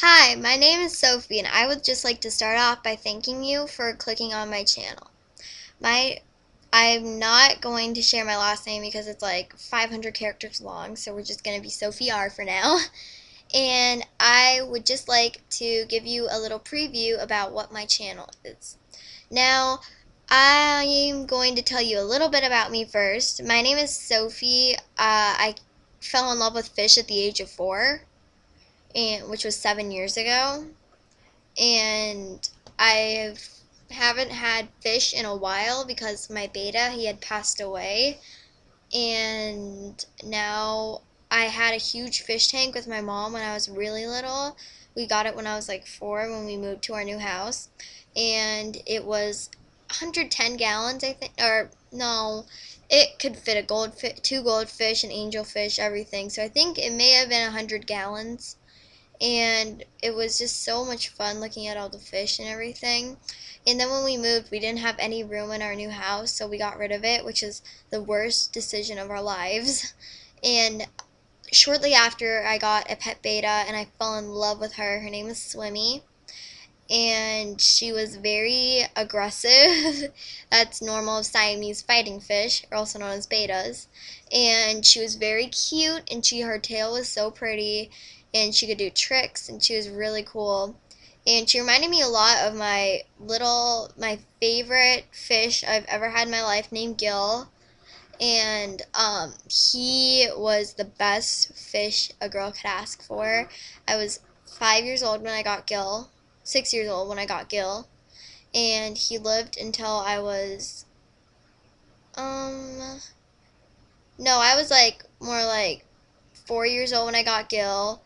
Hi, my name is Sophie, and I would just like to start off by thanking you for clicking on my channel. My I'm not going to share my last name because it's like 500 characters long, so we're just going to be Sophie R for now. And I would just like to give you a little preview about what my channel is. Now, I'm going to tell you a little bit about me first. My name is Sophie. I fell in love with fish at the age of 4, which was 7 years ago, and I haven't had fish in a while because my beta, he had passed away, and now I had a huge fish tank with my mom when I was really little. We got it when I was like 4 when we moved to our new house, and it was 110 gallons, I think, or no, it could fit a goldfish, 2 goldfish, an angelfish, everything. So I think it may have been 100 gallons, and it was just so much fun looking at all the fish and everything. And then when we moved, we didn't have any room in our new house, so we got rid of it, which is the worst decision of our lives. And shortly after, I got a pet beta, and I fell in love with her. Her name is Swimmy, and she was very aggressive. That's normal of Siamese fighting fish, or also known as betas. And she was very cute, and her tail was so pretty, and she could do tricks, and she was really cool. And she reminded me a lot of my favorite fish I've ever had in my life, named Gil. And he was the best fish a girl could ask for. I was 5 years old when I got Gil, 6 years old when I got Gil, and he lived until I was, um, no, I was like more like 4 years old when I got Gil,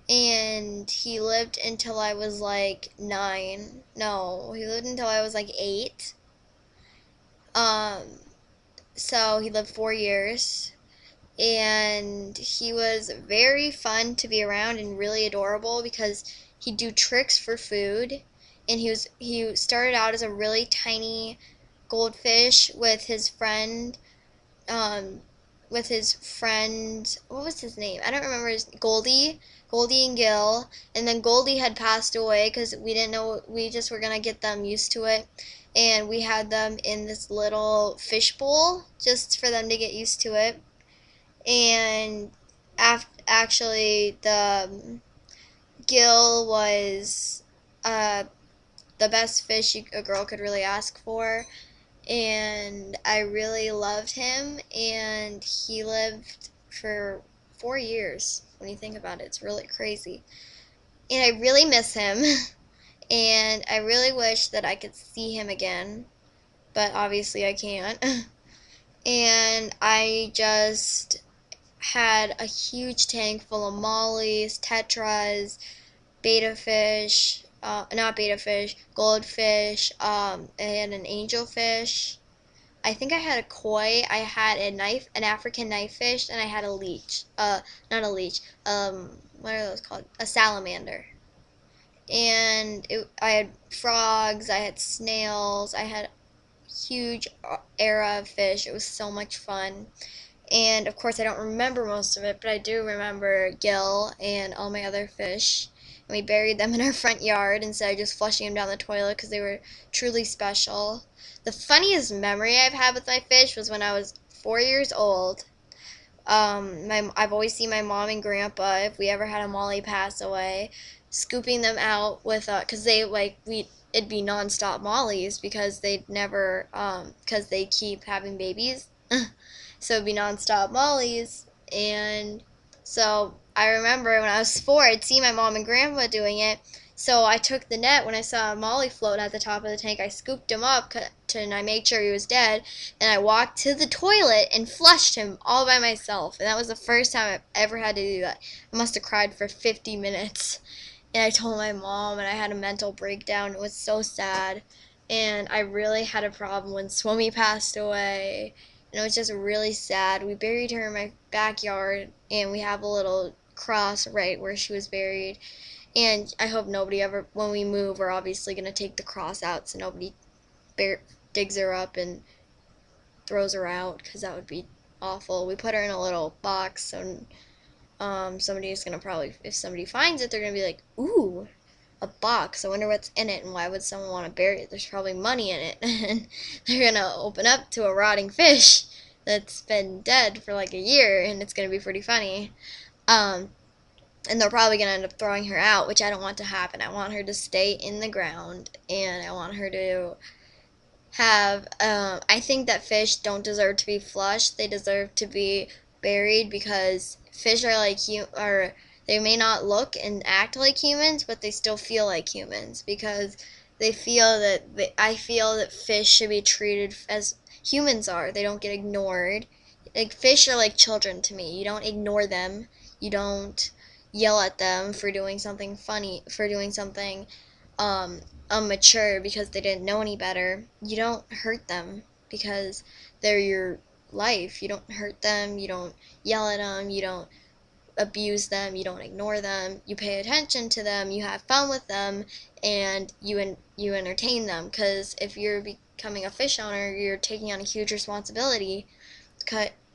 and he lived until I was like 9. No, he lived until I was like 8. Um, so he lived 4 years, and he was very fun to be around and really adorable because he'd do tricks for food. And he started out as a really tiny goldfish um, with his friend, what was his name? I don't remember Goldie and Gil. And then Goldie had passed away because we didn't know, we just were gonna get them used to it, and we had them in this little fish bowl just for them to get used to it. And actually, the Gil was uh, the best fish a girl could really ask for, and I really loved him. And he lived for 4 years. When you think about it, it's really crazy, and I really miss him. And I really wish that I could see him again, but obviously I can't. And I just had a huge tank full of mollies, tetras, beta fish, not beta fish, goldfish, and an angelfish. I think I had a koi, I had an African knife fish, and I had a leech. Not a leech. What are those called? A salamander. And I had frogs, I had snails, I had a huge era of fish. It was so much fun. And of course, I don't remember most of it, but I do remember Gil and all my other fish. And we buried them in our front yard instead of just flushing them down the toilet because they were truly special. The funniest memory I've had with my fish was when I was 4 years old. I've always seen my mom and grandpa, if we ever had a Molly pass away, scooping them out with, cause they it'd be nonstop Mollies because cause they keep having babies. So it'd be nonstop Mollies. And so I remember when I was 4, I'd see my mom and grandpa doing it. So I took the net when I saw a Molly floating at the top of the tank. I scooped him up and I made sure he was dead. And I walked to the toilet and flushed him all by myself. And that was the first time I've ever had to do that. I must have cried for 50 minutes. And I told my mom, and I had a mental breakdown. It was so sad. And I really had a problem when Swimmy passed away, and it was just really sad. We buried her in my backyard, and we have a little cross right where she was buried. And I hope nobody ever, when we move, we're obviously going to take the cross out so nobody digs her up and throws her out, because that would be awful. We put her in a little box so somebody's gonna probably, if somebody finds it, they're gonna be like, ooh, a box. I wonder what's in it, and why would someone want to bury it? There's probably money in it. And they're gonna open up to a rotting fish that's been dead for like a year, and it's gonna be pretty funny. Um, and they're probably gonna end up throwing her out, which I don't want to happen. I want her to stay in the ground, and I want her to have. I think that fish don't deserve to be flushed. They deserve to be buried because fish are like are they may not look and act like humans, but they still feel like humans because they feel that I feel that fish should be treated as humans are. They don't get ignored. Like fish are like children to me. You don't ignore them. You don't yell at them for doing something funny, for doing something um, mature because they didn't know any better. You don't hurt them because they're your life. You don't hurt them. You don't yell at them. You don't abuse them. You don't ignore them. You pay attention to them. You have fun with them, and you entertain them. Because if you're becoming a fish owner, you're taking on a huge responsibility.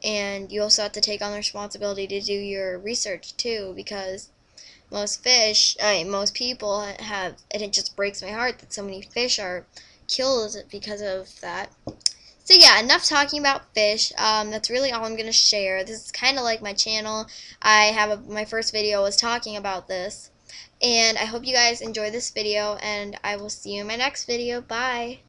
And you also have to take on the responsibility to do your research too, because most people have, and it just breaks my heart that so many fish are killed because of that. So yeah, enough talking about fish. That's really all I'm gonna share. This is kind of like my channel. My first video was talking about this, and I hope you guys enjoy this video, and I will see you in my next video. Bye.